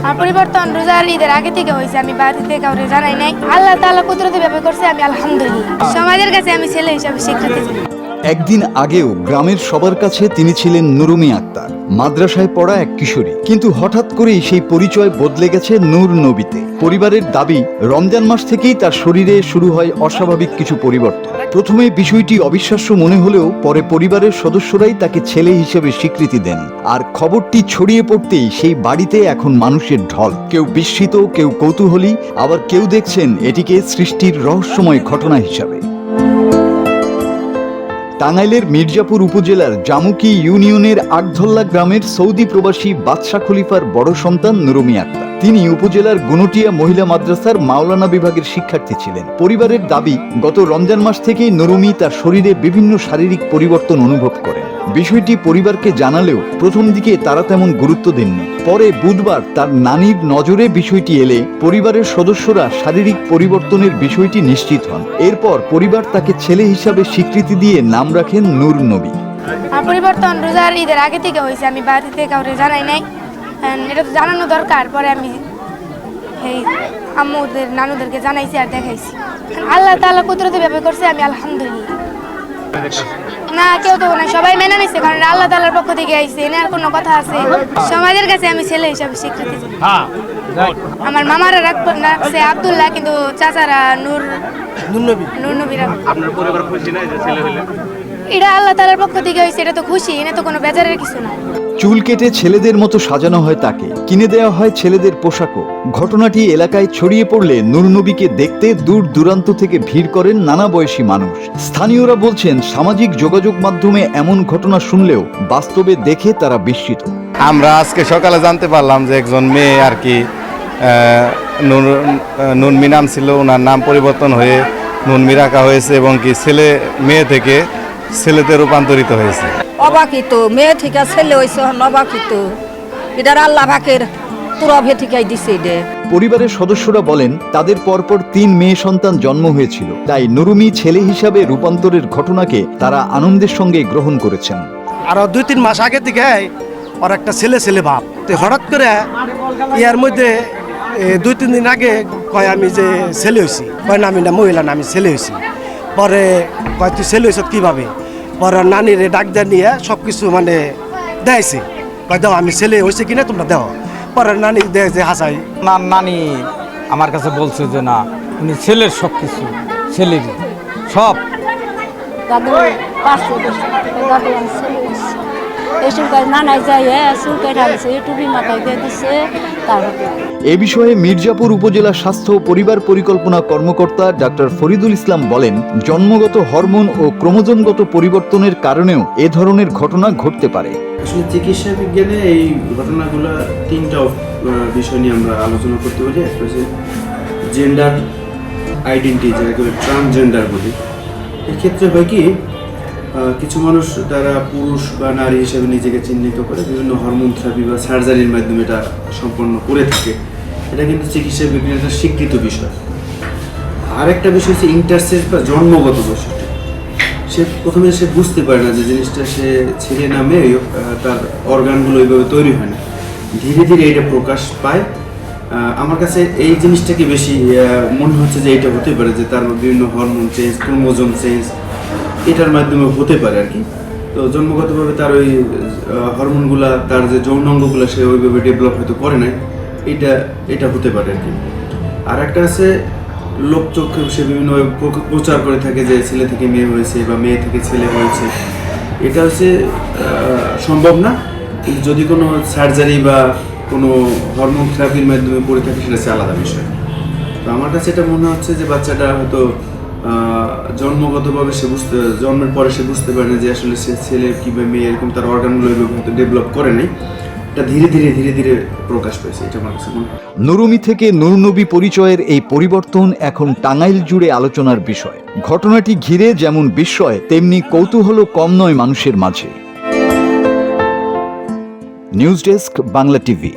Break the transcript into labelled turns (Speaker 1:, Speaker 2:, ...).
Speaker 1: আর পরিবর্তন রোজার ঈদের আগে থেকে হয়েছে, আমি বাড়িতে কাউকে জানাই নাই। আল্লাহ তাআলা কুদরতি ভাবে করছে, আমি আলহামদুলিল্লাহ। সমাজের কাছে আমি ছেলে হিসাবে স্বীকৃতি চাই।
Speaker 2: একদিন আগেও গ্রামের সবার কাছে তিনি ছিলেন নুরুমি আক্তার, মাদ্রাসায় পড়া এক কিশোরী। কিন্তু হঠাৎ করেই সেই পরিচয় বদলে গেছে নূর নবীতে। পরিবারের দাবি, রমজান মাস থেকেই তার শরীরে শুরু হয় অস্বাভাবিক কিছু পরিবর্তন। প্রথমে বিষয়টি অবিশ্বাস্য মনে হলেও পরে পরিবারের সদস্যরাই তাকে ছেলে হিসেবে স্বীকৃতি দেন। আর খবরটি ছড়িয়ে পড়তেই সেই বাড়িতে এখন মানুষের ঢল। কেউ বিস্মিত, কেউ কৌতূহলী, আবার কেউ দেখছেন এটিকে সৃষ্টির রহস্যময় ঘটনা হিসাবে। টাঙ্গাইলের মির্জাপুর উপজেলার জামুকি ইউনিয়নের আগধল্লা গ্রামের সৌদি প্রবাসী বাদশা খলিফার বড় সন্তান নুরুমি আক্তার। তিনি উপজেলার গুনটিয়া মহিলা মাদ্রাসার মাওলানা বিভাগের শিক্ষার্থী ছিলেন। পরিবারের দাবি, গত রমজান মাস থেকেই নুরুমি তার শরীরে বিভিন্ন শারীরিক পরিবর্তন অনুভব করেন। বিষয়টি পরিবারকে জানালেও প্রথম দিকে তারা তেমন গুরুত্ব দেননি। পরে বুধবার তার নানির নজরে বিষয়টি এলে পরিবারের সদস্যরা শারীরিক পরিবর্তনের বিষয়টি নিশ্চিত হন। এরপর পরিবার তাকে ছেলে হিসাবে স্বীকৃতি দিয়ে নাম রাখেন নূর নবী।
Speaker 1: আর পরিবর্তন রোজার ঈদের আগে থেকে হয়েছে, আমি বাড়িতে কাউকে জানাই নাই। এটা তো জানানো দরকার। পরে আমি এই আম্মুদের নানুদেরকে জানাইছি আর দেখাইছি। আল্লাহ তাআলা কুদরতি ভাবে করছে, আমি আলহামদুলিল্লাহ। না, কেউ তো না, সবাই মেনে নিছে, কারণ আল্লাহ তাআলার পক্ষ থেকে আইছে। এনে আর কোনো কথা আছে? সমাজের কাছে আমি ছেলে হিসাবে স্বীকৃতি চাই। আমার মামারা রাখছে আব্দুল্লাহ, কিন্তু চাচারা নূর নবী।
Speaker 3: আপনার পরিবার খুশি না যে ছেলে হইলে?
Speaker 1: এটা আল্লাহ তাআলার পক্ষ থেকে হয়েছে, এটা তো খুশি, এনে তো কোনো বেজারের কিছু না।
Speaker 2: চুল কেটে ছেলেদের মতো সাজানো হয় তাকে, কিনে দেওয়া হয় ছেলেদের পোশাকও। ঘটনাটি এলাকায় ছড়িয়ে পড়লে নূর নবীকে দেখতে দূর দূরান্ত থেকে ভিড় করেন নানা বয়সী মানুষ। স্থানীয়রা বলছেন, সামাজিক যোগাযোগ মাধ্যমে এমন ঘটনা শুনলেও বাস্তবে দেখে তারা বিস্মিত।
Speaker 4: আমরা আজকে সকালে জানতে পারলাম যে একজন মেয়ে আর কি নুনমি নাম ছিল, ওনার নাম পরিবর্তন হয়ে নুনমি রাখা হয়েছে এবং কি ছেলে মেয়ে থেকে ছেলেতে রূপান্তরিত হয়েছে।
Speaker 5: অবাকিত, মেয়ে থেকে ছেলে হয়েছে, অবাকিত। এটার আল্লাহ পাকের তুরভে ঠিকাই দিছে।
Speaker 2: পরিবারের সদস্যরা বলেন, তাদের পরপর 3 মেয়ে সন্তান জন্ম হয়েছিল, তাই নুরুমি ছেলে হিসাবে রূপান্তরের ঘটনাকে তারা আনন্দের সঙ্গে গ্রহণ করেছেন।
Speaker 6: আরো 2-3 মাস আগে থেকে ওর একটা ছেলে ভাব, তো হঠাৎ করে ইয়ার মধ্যে 2-3 দিন আগে কয় আমি যে ছেলে হয়েছি, কয় না আমি না মহিলা না, আমি ছেলে হয়েছি। পরে কয় তুই ছেলে হয়েছ কীভাবে? পরে নানিরে ডাক দেয় নিয়ে সব কিছু মানে দেয়ছে, কয় দাও আমি ছেলে হয়েছে কিনা তোমরা দাও। পরে নানি দেয় যে হাসাই।
Speaker 7: নানি আমার কাছে বলছে যে না, উনি ছেলের সব কিছু, ছেলেরই সব।
Speaker 2: এ বিষয়ে মির্জাপুর উপজেলা স্বাস্থ্য ও পরিবার পরিকল্পনা কর্মকর্তা ডাক্তার ফরিদুল ইসলাম বলেন, জন্মগত হরমোন ও ক্রোমোজোমগত পরিবর্তনের কারণেও এ ধরনের ঘটনা ঘটতে পারে।
Speaker 8: আসলে চিকিৎসা বিজ্ঞানে এই ঘটনাগুলো 3টা বিষয় নিয়ে আমরা আলোচনা করতে পারি। একটা হচ্ছে জেন্ডার আইডেন্টিটি, যেটাকে ট্রান্সজেন্ডার বলি। এক্ষেত্রে হয় কি, কিছু মানুষ তারা পুরুষ বা নারী হিসেবে নিজেকে চিহ্নিত করে বিভিন্ন হরমোন থেরাপি বা সার্জারির মাধ্যমে এটা সম্পন্ন করে থাকে। এটা কিন্তু চিকিৎসা বিজ্ঞানের একটা স্বীকৃত বিষয়। আরেকটা বিষয় হচ্ছে ইন্টারসেক্স বা জন্মগত বৈশিষ্ট্য। সে প্রথমে বুঝতে পারে না যে জিনিসটা সে ছেলে না মেয়ে, তার অর্গানগুলো ওইভাবে তৈরি হয় না। ধীরে ধীরে এটা প্রকাশ পায়। আমার কাছে এই জিনিসটাকে বেশি মনে হচ্ছে যে এটা হতে পারে যে তার বিভিন্ন হরমোন চেঞ্জ, ক্রোমোজোম চেঞ্জ, এটার মাধ্যমে হতে পারে আর কি। তো জন্মগতভাবে তার ওই হরমোনগুলা, তার যে যৌনাঙ্গগুলো সে ওইভাবে ডেভেলপ হয়তো করে নাই, এটা হতে পারে আর কি। আর একটা আছে লোকচক্ষে সে বিভিন্নভাবে প্রচার করে থাকে যে ছেলে থেকে মেয়ে হয়েছে বা মেয়ে থেকে ছেলে হয়েছে। এটা হচ্ছে সম্ভব না, কিন্তু যদি কোনো সার্জারি বা কোনো হরমোন থেরাপির মাধ্যমে পড়ে থাকে সেটা হচ্ছে আলাদা বিষয়। তো আমার কাছে এটা মনে হচ্ছে যে বাচ্চাটা হয়তো জন্মগতভাবে জন্মের পরে সে বুঝতে পারে না যে আসলে সে ছেলে কিংবা মেয়ে, এরকম তার অর্গানগুলো হয়তো ডেভেলপ করে নাই। এটা ধীরে ধীরে প্রকাশ পেয়েছে, এটা আমার কাছে মনে হয়।
Speaker 2: নুরুমি থেকে নূর নবী পরিচয়ের এই পরিবর্তন এখন টাঙ্গাইল জুড়ে আলোচনার বিষয়। ঘটনাটি ঘিরে যেমন বিস্ময়, তেমনি কৌতূহল কম নয় মানুষের মাঝে। News desk, Bangla TV.